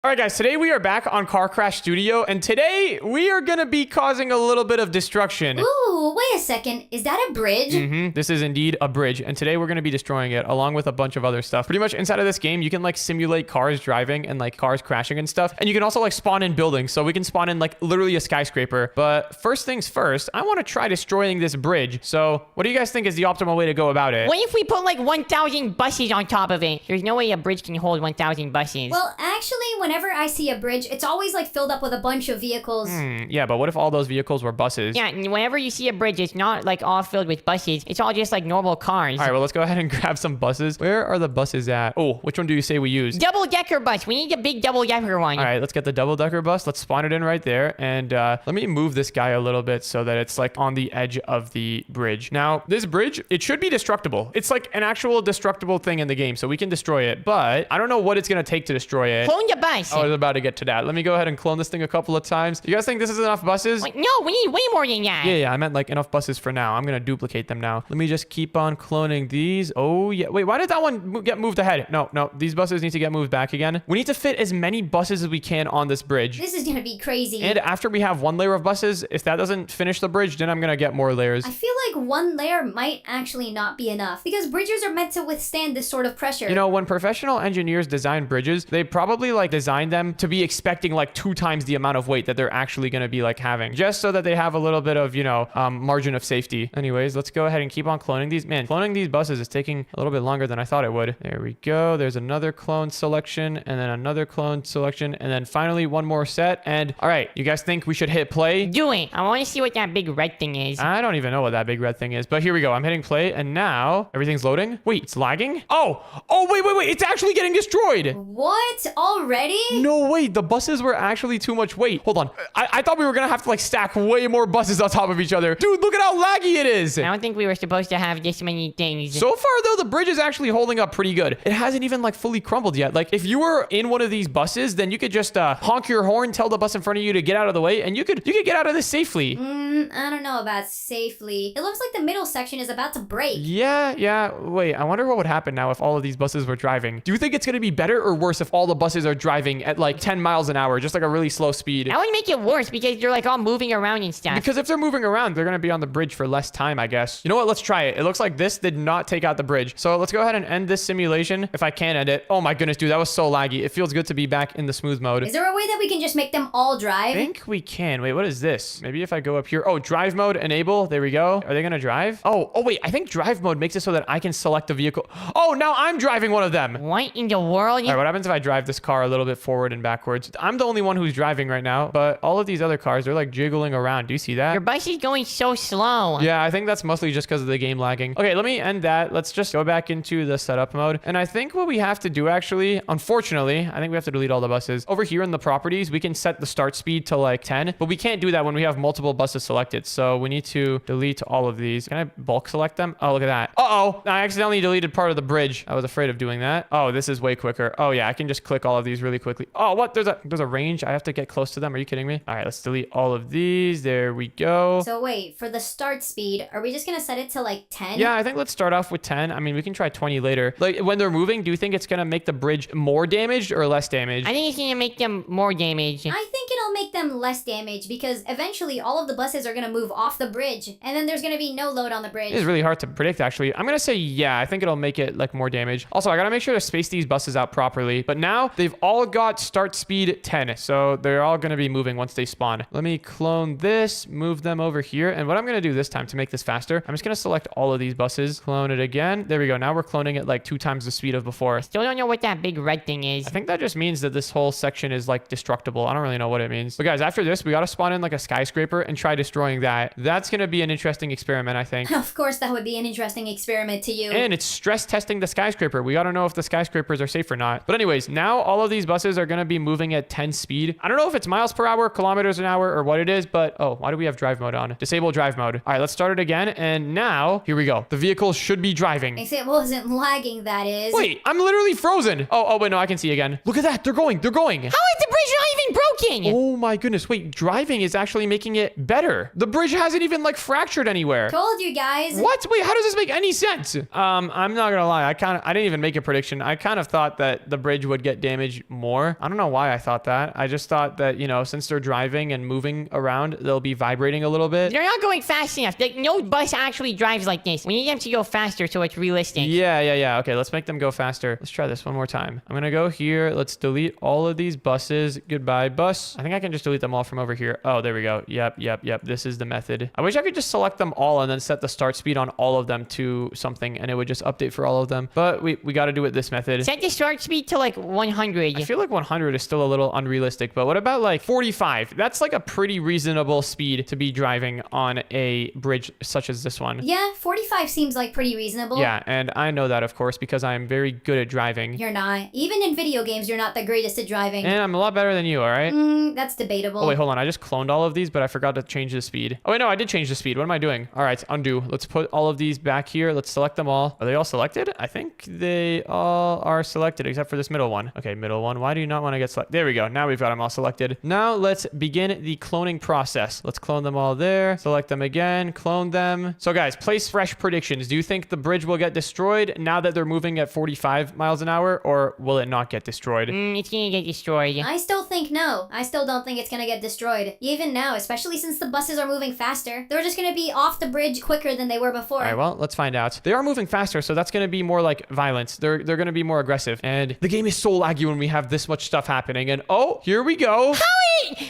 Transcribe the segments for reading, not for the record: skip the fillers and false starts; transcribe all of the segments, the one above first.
All right, guys, today we are back on Car Crash Studio, and today we are going to be causing a little bit of destruction. Ooh, wait a second. Is that a bridge? This is indeed a bridge, and today we're going to be destroying it along with a bunch of other stuff. Pretty much inside of this game, you can like simulate cars driving and like cars crashing and stuff, and you can also like spawn in buildings, so we can spawn in like literally a skyscraper. But first things first, I want to try destroying this bridge. So what do you guys think is the optimal way to go about it? What if we put like 1,000 buses on top of it? There's no way a bridge can hold 1,000 buses. Well, actually, whenever I see a bridge, it's always like filled up with a bunch of vehicles. Yeah, but what if all those vehicles were buses? Yeah, and whenever you see a bridge, it's not like all filled with buses. It's all just like normal cars. All right, well, let's go ahead and grab some buses. Where are the buses at? Oh, which one do you say we use? Double-decker bus. We need a big double-decker one. All right, let's get the double-decker bus. Let's spawn it in right there. And let me move this guy a little bit so that it's like on the edge of the bridge. Now, this bridge, it should be destructible. It's like an actual destructible thing in the game, so we can destroy it. But I don't know what it's going to take to destroy it. Clone the bus. I was about to get to that. Let me go ahead and clone this thing a couple of times. You guys think this is enough buses? Wait, no, we need way more than that. Yeah, I meant like enough buses for now. I'm going to duplicate them now. Let me just keep on cloning these. Oh, yeah. Wait, why did that one get moved ahead? No. These buses need to get moved back again. We need to fit as many buses as we can on this bridge. This is gonna be crazy. And after we have one layer of buses, if that doesn't finish the bridge, then I'm going to get more layers. I feel like one layer might actually not be enough because bridges are meant to withstand this sort of pressure. You know, when professional engineers design bridges, they probably like design them to be expecting like 2 times the amount of weight that they're actually going to be like having, just so that they have a little bit of, you know, margin of safety. Anyways, let's go ahead and keep on cloning these. Man, cloning these buses is taking a little bit longer than I thought it would. There we go. There's another clone selection and then another clone selection and then finally one more set. And all right, you guys think we should hit play? Do it. I want to see what that big red thing is. I don't even know what that big red thing is, but here we go. I'm hitting play and now everything's loading. Wait, it's lagging? Oh, wait. It's actually getting destroyed. What? Already? No, wait, the buses were actually too much weight. Hold on. I thought we were gonna have to like stack way more buses on top of each other. Dude, look at how laggy it is. I don't think we were supposed to have this many things. So far though, the bridge is actually holding up pretty good. It hasn't even like fully crumbled yet. Like if you were in one of these buses, then you could just honk your horn, tell the bus in front of you to get out of the way, and you could get out of this safely. I don't know about safely. It looks like the middle section is about to break. Yeah. Wait, I wonder what would happen now if all of these buses were driving. Do you think it's gonna be better or worse if all the buses are driving at like 10 miles an hour, just like a really slow speed? That would make it worse because they're like all moving around and stuff. Because if they're moving around, they're going to be on the bridge for less time, I guess. You know what? Let's try it. It looks like this did not take out the bridge. So let's go ahead and end this simulation. If I can end it. Oh my goodness, dude, that was so laggy. It feels good to be back in the smooth mode. Is there a way that we can just make them all I drive? think we can. Wait, what is this? Maybe if I go up here. Oh, drive mode, enable. There we go. Are they going to drive? Oh, wait. I think drive mode makes it so that I can select a vehicle. Oh, now I'm driving one of them. What in the world? All right, what happens if I drive this car a little bit forward and backwards? I'm the only one who's driving right now, but all of these other cars, they're like jiggling around. Do you see that? Your bus is going so slow. Yeah, I think that's mostly just because of the game lagging. Okay, let me end that. Let's just go back into the setup mode. And I think what we have to do actually, unfortunately, I think we have to delete all the buses. Over here in the properties, we can set the start speed to like 10, but we can't do that when we have multiple buses selected. So we need to delete all of these. Can I bulk select them? Oh, look at that. Uh-oh, I accidentally deleted part of the bridge. I was afraid of doing that. Oh, this is way quicker. Oh yeah, I can just click all of these really quickly. Oh, what? There's a range. I have to get close to them. Are you kidding me? All right, let's delete all of these. There we go. So wait, for the start speed, are we just gonna set it to like 10? Yeah, I think let's start off with 10. I mean, we can try 20 later. Like, when they're moving, do you think it's going to make the bridge more damaged or less damaged? I think it's gonna make them more damage. I think it'll make them less damage because eventually all of the buses are gonna move off the bridge and then there's gonna be no load on the bridge. It is really hard to predict, actually. I'm going to say, yeah, I think it'll make it, like, more damage. Also, I got to make sure to space these buses out properly. But now, they've all got start speed 10. So, they're all going to be moving once they spawn. Let me clone this, move them over here. And what I'm going to do this time to make this faster, I'm just going to select all of these buses, clone it again. There we go. Now we're cloning it, like, 2 times the speed of before. Still don't know what that big red thing is. I think that just means that this whole section is, like, destructible. I don't really know what it means. But, guys, after this, we got to spawn in, like, a skyscraper and try destroying that. That's going to be an interesting experiment, I think. Of course, that would be an interesting experiment to you. And it's stress testing the skyscraper. We got to know if the skyscrapers are safe or not. But anyways, now all of these buses are going to be moving at 10 speed. I don't know if it's miles per hour, kilometers an hour, or what it is, but oh, why do we have drive mode on? Disable drive mode. All right, let's start it again. And now, here we go. The vehicle should be driving. Except it wasn't lagging, that is. Wait, I'm literally frozen. Oh, wait, no, I can see again. Look at that. They're going. How is the bridge not even broken. Oh my goodness. Wait, driving is actually making it better. The bridge hasn't even like fractured anywhere. Told you guys. What? Wait, how does this make any sense? I'm not gonna lie. I didn't even make a prediction. I kind of thought that the bridge would get damaged more. I don't know why I thought that. I just thought that, you know, since they're driving and moving around, they'll be vibrating a little bit. They're not going fast enough. Like, no bus actually drives like this. We need them to go faster so it's realistic. Yeah. Okay, let's make them go faster. Let's try this one more time. I'm gonna go here. Let's delete all of these buses. Goodbye, bus. I think I can just delete them all from over here. Oh, there we go. Yep. This is the method. I wish I could just select them all and then set the start speed on all of them to something and it would just update for all of them. But we got to do it this method. Set the start speed to like 100. I feel like 100 is still a little unrealistic, but what about like 45? That's like a pretty reasonable speed to be driving on a bridge such as this one. Yeah, 45 seems like pretty reasonable. Yeah, and I know that, of course, because I am very good at driving. You're not. Even in video games, you're not the greatest at driving. And I'm a lot better than you, all right? That's debatable. Oh, wait, hold on. I just cloned all of these, but I forgot to change the speed. Oh, wait, no, I did change the speed. What am I doing? All right, undo. Let's put all of these back here. Let's select them all. Are they all selected? I think they all are selected, except for this middle one. Okay, middle one. Why do you not want to get selected? There we go. Now we've got them all selected. Now let's begin the cloning process. Let's clone them all there. Select them again. Clone them. So, guys, place fresh predictions. Do you think the bridge will get destroyed now that they're moving at 45 miles an hour, or will it not get destroyed? It's gonna get destroyed. I still think no. I still don't think it's gonna get destroyed. Even now, especially since the buses are moving faster. They're just gonna be off the bridge quicker than they were before. All right, well, let's find out. They are moving faster, so that's going to be more like violence. They're going to be more aggressive. And the game is so laggy when we have this much stuff happening. And oh, here we go.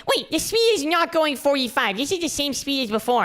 Wait, the speed is not going 45. This is the same speed as before.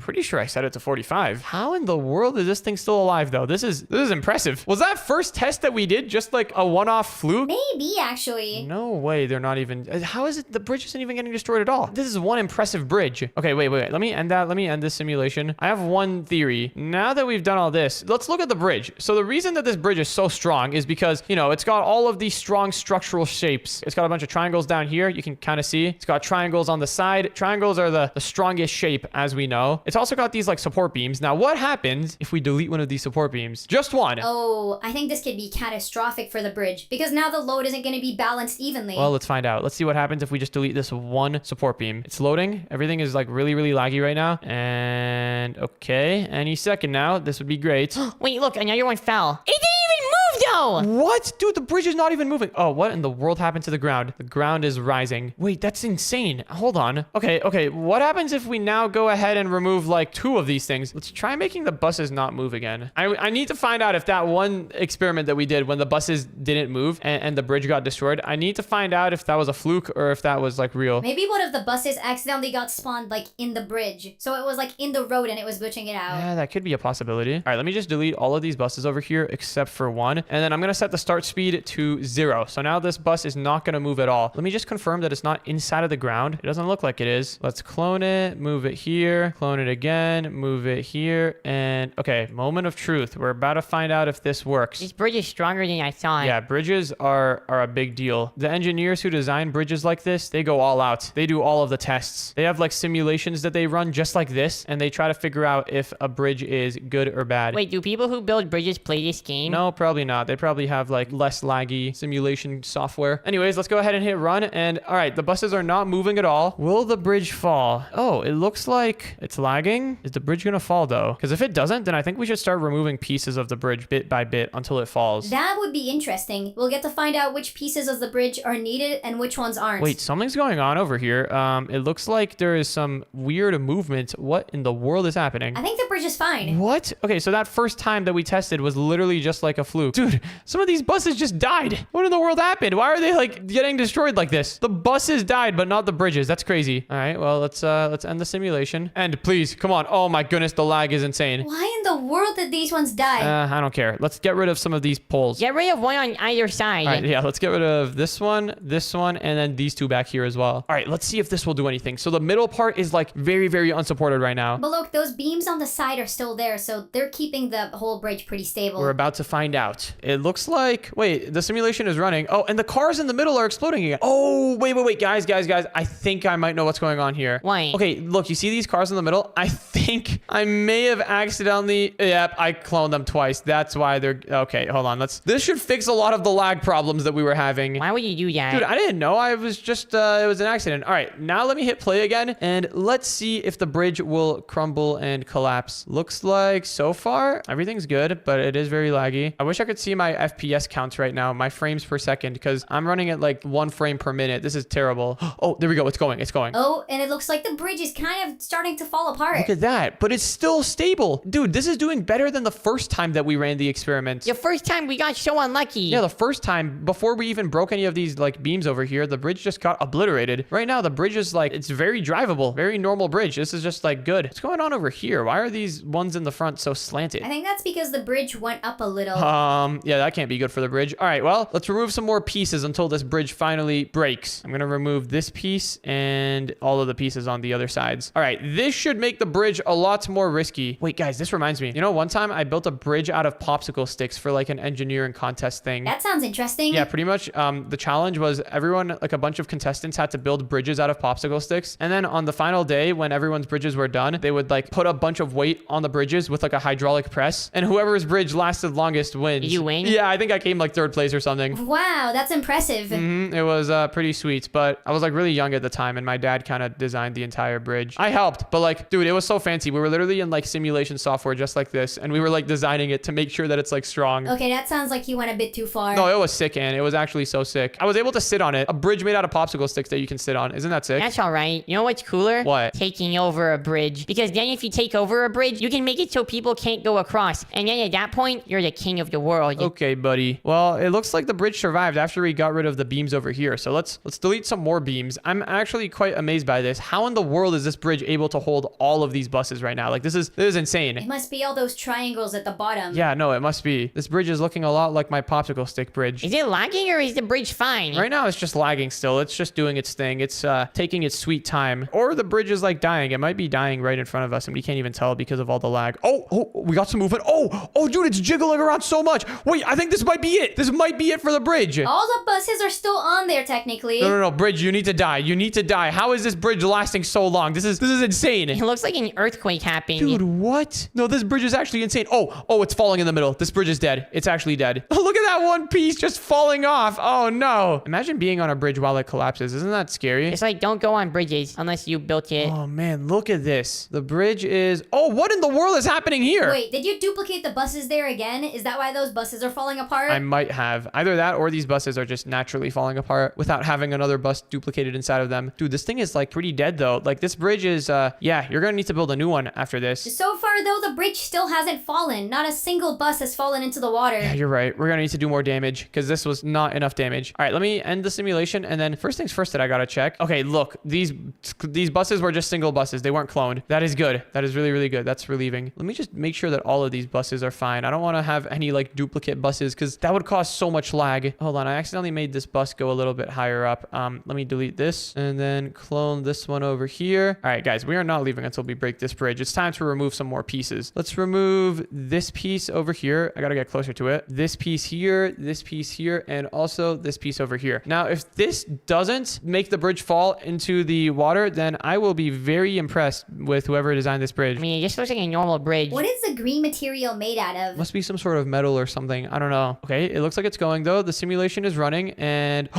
Pretty sure I set it to 45. How in the world is this thing still alive, though? This is impressive. Was that first test that we did just like a one-off fluke? Maybe, actually. No way, they're not even... How is it the bridge isn't even getting destroyed at all? This is one impressive bridge. Okay, wait. Let me end that. Let me end this simulation. I have one theory. Now that we've done all this, let's look at the bridge. So the reason that this bridge is so strong is because, you know, it's got all of these strong structural shapes. It's got a bunch of triangles down here. You can kind of see. It's got triangles on the side. Triangles are the strongest shape, as we know. It's also got these like support beams. Now, what happens if we delete one of these support beams? Just one. Oh, I think this could be catastrophic for the bridge because now the load isn't going to be balanced evenly. Well, let's find out. Let's see what happens if we just delete this one support beam. It's loading. Everything is like really laggy right now. And okay, any second now. This would be great. Wait, look, another one fell. It didn't even move though. What? Dude, the bridge is not even moving. Oh, what in the world happened to the ground? The ground is rising. Wait, that's insane. Hold on. Okay. What happens if we now go ahead and remove like 2 of these things? Let's try making the buses not move again. I need to find out if that one experiment that we did when the buses didn't move and the bridge got destroyed, I need to find out if that was a fluke or if that was like real. Maybe one of the buses accidentally got spawned like in the bridge. So it was like in the road and it was glitching it out. Yeah, that could be a possibility. All right, let me just delete all of these buses over here except for one. And then I'm going to set the start speed to 0. So now this bus is not going to move at all. Let me just confirm that it's not inside of the ground. It doesn't look like it is. Let's clone it, move it here, clone it again, move it here. And okay, moment of truth. We're about to find out if this works. This bridge is stronger than I thought. Yeah, bridges are a big deal. The engineers who design bridges like this, they go all out. They do all of the tests. They have like simulations that they run just like this, and they try to figure out if a bridge is good or bad. Wait, do people who build bridges play this game? No, probably not. They probably have like less laggy simulation software. Anyways, let's go ahead and hit run. And all right, the buses are not moving at all. Will the bridge fall? Oh, it looks like it's lagging. Is the bridge gonna fall though? Because if it doesn't, then I think we should start removing pieces of the bridge bit by bit until it falls. That would be interesting. We'll get to find out which pieces of the bridge are needed and which ones aren't. Wait, something's going on over here. It looks like there is some weird movement. What in the world is happening? I think the bridge is fine. What? Okay, so that first time that we tested was literally just like a fluke. Dude, some of these buses just died. What in the world happened? Why are they like getting destroyed like this? The buses died, but not the bridges. That's crazy. All right, well, let's end the simulation. And please, come on. Oh my goodness, the lag is insane. Why in the world did these ones die? I don't care. Let's get rid of some of these poles. Get rid of one on either side. All right, yeah, let's get rid of this one, and then these 2 back here as well. All right, let's see if this will do anything. So the middle part is like very unsupported right now. But look, those beams on the side are still there, so they're keeping the whole bridge pretty stable. We're about to find out. it looks like, wait, the simulation is running. Oh, and the cars in the middle are exploding again. Oh, wait, guys. I think I might know what's going on here. Why? Okay, look, you see these cars in the middle? I think I may have accidentally, yep, I cloned them twice. That's why they're, okay, hold on. This should fix a lot of the lag problems that we were having. Why would you do that? Dude, I didn't know. I was just, it was an accident. All right, now let me hit play again, and let's see if the bridge will crumble and collapse. Looks like so far, everything's good, but it is very laggy. I wish I could see my FPS counts right now, my frames per second, because I'm running at like 1 frame per minute. This is terrible. Oh, there we go. It's going. Oh, and it looks like the bridge is kind of starting to fall apart. Look at that, but it's still stable. Dude, this is doing better than the first time that we ran the experiment. The first time we got so unlucky. Yeah, the first time, before we even broke any of these like beams over here, the bridge just got obliterated. Right now, the bridge is like, it's very drivable, very normal bridge. This is just like good. What's going on over here? Why are these ones in the front so slanted? I think that's because the bridge went up a little. Yeah, that can't be good for the bridge. All right, well, let's remove some more pieces until this bridge finally breaks. I'm gonna remove this piece and all of the pieces on the other sides. All right, this should make the bridge a lot more risky. Wait, guys, this reminds me. You know, one time I built a bridge out of popsicle sticks for like an engineering contest thing. That sounds interesting. Yeah, pretty much. The challenge was everyone, like a bunch of contestants had to build bridges out of popsicle sticks. And then on the final day, when everyone's bridges were done, they would like put a bunch of weight on the bridges with like a hydraulic press. And whoever's bridge lasted longest wins. Did you win? Yeah, I think I came like 3rd place or something. Wow, that's impressive. It was pretty sweet, but I was like really young at the time and my dad kind of designed the entire bridge. I helped, but like, dude, it was so fancy. We were literally in like simulation software just like this, and we were like designing it to make sure that it's like strong. Okay, that sounds like you went a bit too far. No, it was sick, and it was actually so sick. I was able to sit on it. A bridge made out of popsicle sticks that you can sit on. Isn't that sick? That's all right. You know what's cooler? What? Taking over a bridge. Because then if you take over a bridge, you can make it so people can't go across. And then at that point, you're the king of the world. Okay, buddy. Well, it looks like the bridge survived after we got rid of the beams over here. So let's delete some more beams. I'm actually quite amazed by this. How in the world is this bridge able to hold all of these buses right now? Like this is insane. It must be all those triangles at the bottom. Yeah, no, it must be. This bridge is looking a lot like my popsicle stick bridge. Is it lagging or is the bridge fine? Right now, it's just lagging still. It's just doing its thing. It's taking its sweet time. Or the bridge is like dying. It might be dying right in front of us and we can't even tell because of all the lag. Oh, we got some movement. Oh, dude, it's jiggling around so much. Wait, I think this might be it. This might be it for the bridge. All the buses are still on there technically. No, bridge, you need to die. You need to die. How is this bridge lasting so long? This is insane. It looks like an earthquake happened. Dude, what? No, this bridge is actually insane. Oh, it's falling in the middle. This bridge is dead. It's actually dead. Look at that one piece just falling off. Oh, no. Imagine being on a bridge while it collapses. Isn't that scary? It's like, don't go on bridges unless you built it. Oh, man, look at this. The bridge is... Oh, what in the world is happening here? Wait, did you duplicate the buses there again? Is that why those buses are falling apart? I might have. Either that or these buses are just naturally falling apart without having another bus duplicated inside of them. Dude, this thing is like pretty dead though. Like this bridge is, yeah, you're gonna need to build a new one after this. So far though, the bridge still hasn't fallen. Not a single bus has fallen into the water. Yeah, you're right. We're gonna need to do more damage because this was not enough damage. All right, let me end the simulation and then first things first that I gotta check. Okay, look, these buses were just single buses. They weren't cloned. That is good. That is really, really good. That's relieving. Let me just make sure that all of these buses are fine. I don't want to have any like duplicate buses because that would cause so much lag. Hold on, I accidentally made this bus go a little bit higher up. Let me delete this and then clone this one over here. All right, guys, we are not leaving until we break this bridge. It's time to remove some more pieces. Let's remove this piece over here. I gotta get closer to it. This piece here, and also this piece over here. Now, if this doesn't make the bridge fall into the water, then I will be very impressed with whoever designed this bridge. I mean, it just looks like a normal bridge. What is the green material made out of? Must be some sort of metal or something. I don't know. Okay, it looks like it's going though. The simulation is running and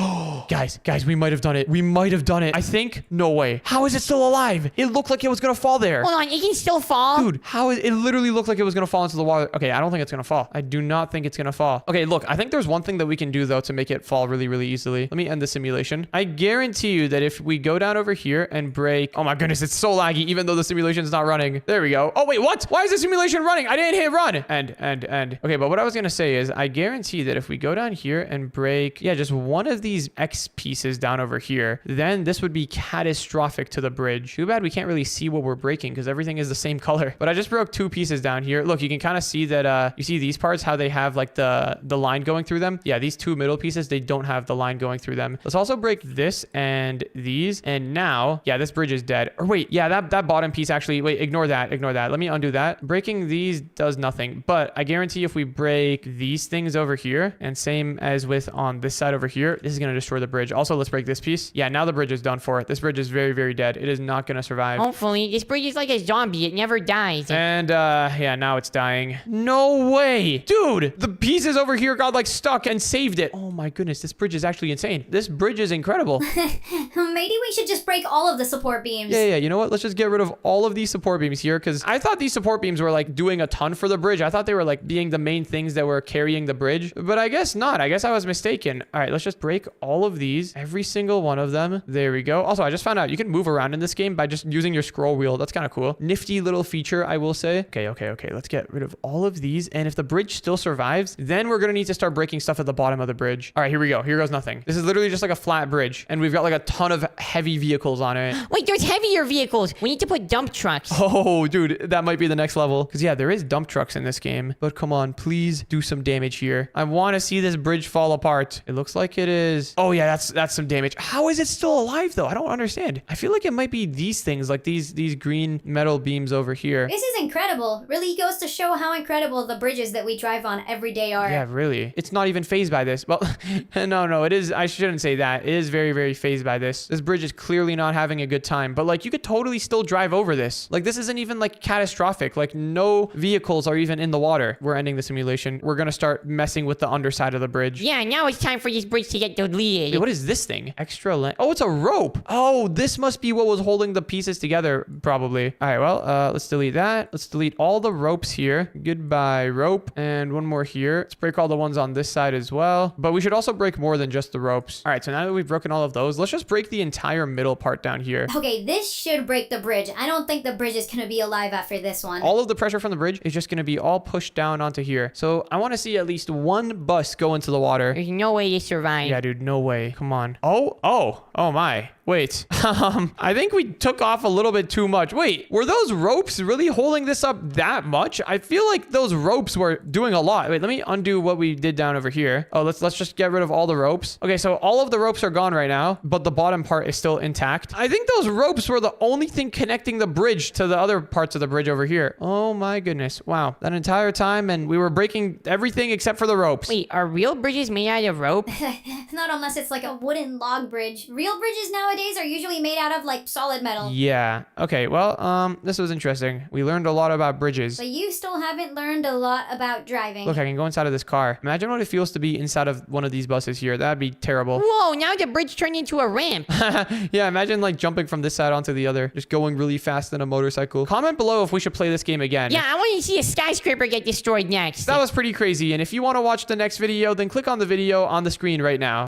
guys, we might have done it. We might have done it. I think. No way. How is it still alive? It looked like it was gonna fall there. Hold on, it can still fall? Dude, how is it literally looked like it was gonna fall into the water. Okay, I don't think it's gonna fall. I do not think it's gonna fall. Okay, look, I think there's one thing that we can do though to make it fall really, really easily. Let me end the simulation. I guarantee you that if we go down over here and break... Oh my goodness, it's so laggy even though the simulation's not running. There we go. Oh wait, what? Why is the simulation running? I didn't hit run. End. Okay, but what I was gonna say is I guarantee that if we go down here and break, yeah, just one of these X pieces down over here, then this would be catastrophic to the bridge. Too bad we can't really see what we're breaking because everything is the same color. But I just broke 2 pieces down here. Look, you can kind of see that, you see these parts, how they have like the line going through them. Yeah, these 2 middle pieces, they don't have the line going through them. Let's also break this and these. And now, yeah, this bridge is dead. Or wait, yeah, that bottom piece actually, wait, ignore that. Let me undo that. Breaking these does nothing. But I guarantee if we break these things over here, and same as with on this side over here, this is going to destroy the bridge. Also, let's break this piece. Yeah, now the bridge is done for. This bridge is very, very dead. It is not going to survive. Hopefully, this bridge is like a zombie. It never dies. And, yeah, now it's dying. No way. Dude, the pieces over here got, like, stuck and saved it. Oh, my goodness. This bridge is actually insane. This bridge is incredible. Maybe we should just break all of the support beams. Yeah, you know what? Let's just get rid of all of these support beams here, because I thought these support beams were, like, doing a ton for the bridge. I thought they were, like, being the main things that were carrying the bridge, but I guess not. I guess I was mistaken. All right, let's just break all of these, every single one of them. There we go. Also, I just found out you can move around in this game by just using your scroll wheel. That's kind of cool. Nifty little feature, I will say. Okay. Let's get rid of all of these, and if the bridge still survives, then we're gonna need to start breaking stuff at the bottom of the bridge. All right, here we go. Here goes nothing. This is literally just like a flat bridge, and we've got like a ton of heavy vehicles on it. Wait, there's heavier vehicles. We need to put dump trucks. Oh, dude, that might be the next level. Because, yeah, there is dump trucks in this game. But come on, please do some damage here. I want to see this bridge fall apart. It looks like it is. Oh, yeah, that's some damage. How is it still alive, though? I don't understand. I feel like it might be these things, like these green metal beams over here. This is incredible. Really goes to show how incredible the bridges that we drive on every day are. Yeah, really. It's not even phased by this. Well, no, it is. I shouldn't say that. It is very, very phased by this. This bridge is clearly not having a good time. But, like, you could totally still drive over this. Like, this isn't even, like, catastrophic. Like, no vehicles are even in the water. We're ending the simulation. We're gonna start messing with the underside of the bridge. Yeah, now it's time for this bridge to get deleted. Wait, what is this thing? Extra length. Oh, it's a rope. Oh, this must be what was holding the pieces together, probably. All right, well, let's delete that. Let's delete all the ropes here. Goodbye, rope. And one more here. Let's break all the ones on this side as well. But we should also break more than just the ropes. All right, so now that we've broken all of those, let's just break the entire middle part down here. Okay, this should break the bridge. I don't think the bridge is gonna be alive after this one. All of the pressure from the bridge is just going to be all pushed down onto here. So I want to see at least one bus go into the water. There's no way to survive. Yeah, dude, no way. Come on. Oh my. Wait, I think we took off a little bit too much. Wait, were those ropes really holding this up that much? I feel like those ropes were doing a lot. Wait, let me undo what we did down over here. Oh, let's just get rid of all the ropes. Okay, so all of the ropes are gone right now, but the bottom part is still intact. I think those ropes were the only thing connecting the bridge to the other parts of the bridge over here. Oh my goodness. Wow. That entire time, and we were breaking everything except for the ropes. Wait, are real bridges made out of rope? Not unless it's like a wooden log bridge. Real bridges nowadays are usually made out of like solid metal. Yeah. Okay, well, this was interesting. We learned a lot about bridges. But you still haven't learned a lot about driving. Look, I can go inside of this car. Imagine what it feels to be inside of one of these buses here. That'd be terrible. Whoa, now the bridge turned into a ramp. Yeah, imagine like jumping from this side onto the other. Just going really fast in a motorcycle. Comment below if we should play this game again. Yeah, I want to see a skyscraper get destroyed next. That was pretty crazy. And if you want to watch the next video, then click on the video on the screen right now.